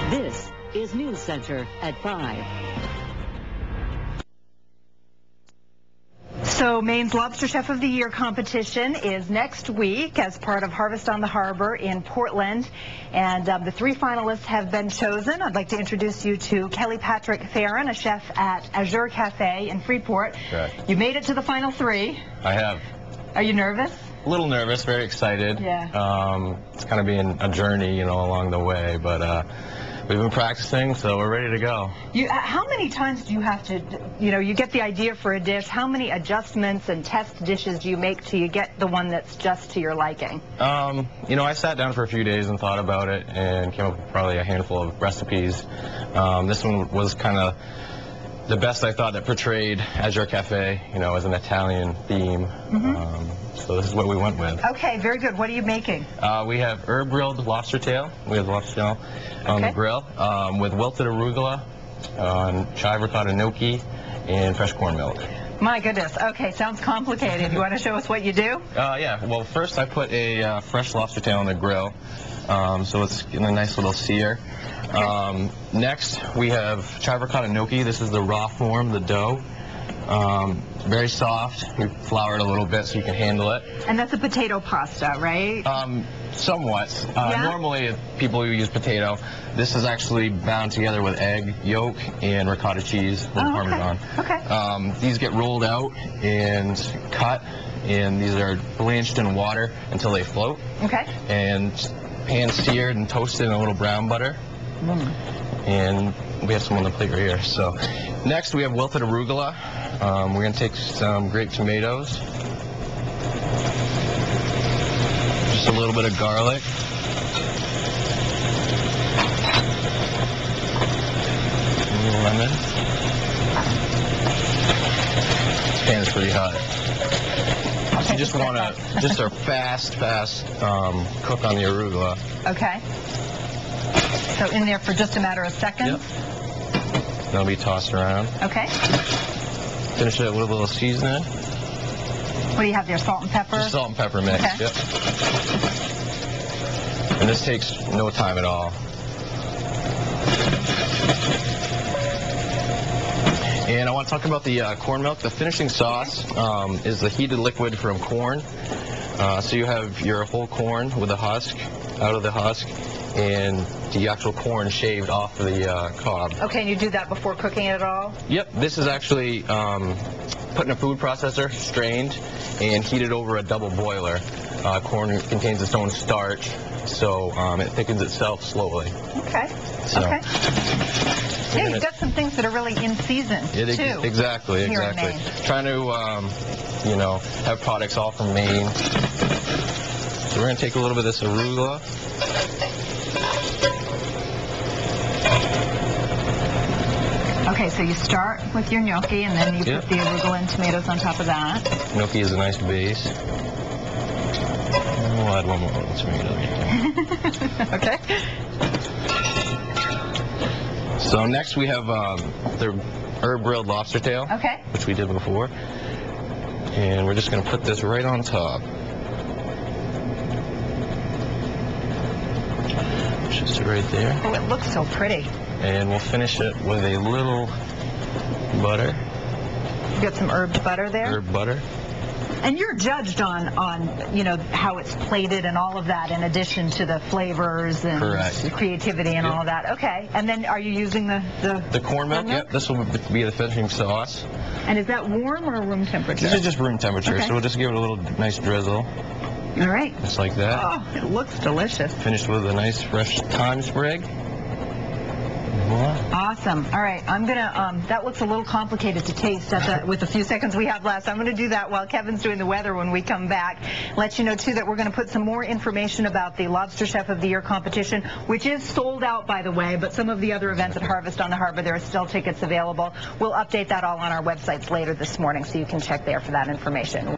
This is News Center at 5. So Maine's Lobster Chef of the Year competition is next week as part of Harvest on the Harbor in Portland. And the 3 finalists have been chosen. I'd like to introduce you to Kelly Patrick Farrin, a chef at Year Cafe in Freeport. Correct. You made it to the final 3. I have. Are you nervous? A little nervous, very excited. Yeah. It's kind of been a journey, along the way, but we've been practicing, so we're ready to go. How many times do you have to, you get the idea for a dish, how many adjustments and test dishes do you make till you get the one that's just to your liking? I sat down for a few days and thought about it and came up with probably a handful of recipes. This one was kind of the best I thought that portrayed Year Cafe, as an Italian theme. So this is what we went with. Okay, very good. What are you making? We have herb grilled lobster tail. We have lobster tail on the grill with wilted arugula, chive ricotta gnocchi, and fresh corn milk. My goodness. Okay, sounds complicated. You want to show us what you do? Yeah. Well, first I put a fresh lobster tail on the grill, so it's getting a nice little sear. Okay. Next, we have chive ricotta gnocchi. This is the raw form, the dough. Very soft. We flour it a little bit so you can handle it. And that's a potato pasta, right? Somewhat. Yeah? Normally, people use potato. This is actually bound together with egg yolk and ricotta cheese with Parmesan. Okay. These get rolled out and cut, and these are blanched in water until they float. Okay. And pan seared and toasted in a little brown butter. And we have some on the plate right here. So next we have wilted arugula. We're going to take some grape tomatoes, just a little bit of garlic, a little lemon. This pan is pretty hot. So you just want to, just a fast cook on the arugula. Okay. So in there for just a matter of seconds? Yep. That'll be tossed around. Okay. Finish it with a little seasoning. What do you have there, salt and pepper? Just salt and pepper mix, okay. Yep. And this takes no time at all. And I want to talk about the corn milk. The finishing sauce is the heated liquid from corn. So you have your whole corn with the husk, out of the husk, and the actual corn shaved off the cob. Okay, and you do that before cooking it at all? Yep, this is actually put in a food processor, strained, and heated over a double boiler. Corn contains its own starch, so it thickens itself slowly. Okay. So, okay. Yeah, you've got some things that are really in season, too. Exactly. Here in Maine. Trying to, have products all from Maine. So we're going to take a little bit of this arugula. Okay, so you start with your gnocchi, and then you put the arugula and tomatoes on top of that. Gnocchi is a nice base. We'll add one more tomato right there. Okay. So next we have the herb grilled lobster tail, which we did before. And we're just going to put this right on top. Just right there. Oh, it looks so pretty. And we'll finish it with a little butter. You got some herbed butter there? Herb butter. And you're judged on how it's plated and all of that, in addition to the flavors and the creativity and all of that. Okay. And then are you using the corn milk? Yep. This will be the finishing sauce. And is that warm or room temperature? This is just room temperature, so we'll just give it a little nice drizzle. All right. Just like that. Oh, it looks delicious. Finished with a nice fresh thyme sprig. Awesome. All right, I'm gonna. That looks a little complicated to taste with the few seconds we have left. I'm gonna do that while Kevin's doing the weather when we come back. Let you know too that we're gonna put some more information about the Lobster Chef of the Year competition, which is sold out, by the way. But some of the other events at Harvest on the Harbor, there are still tickets available. We'll update that all on our websites later this morning, so you can check there for that information.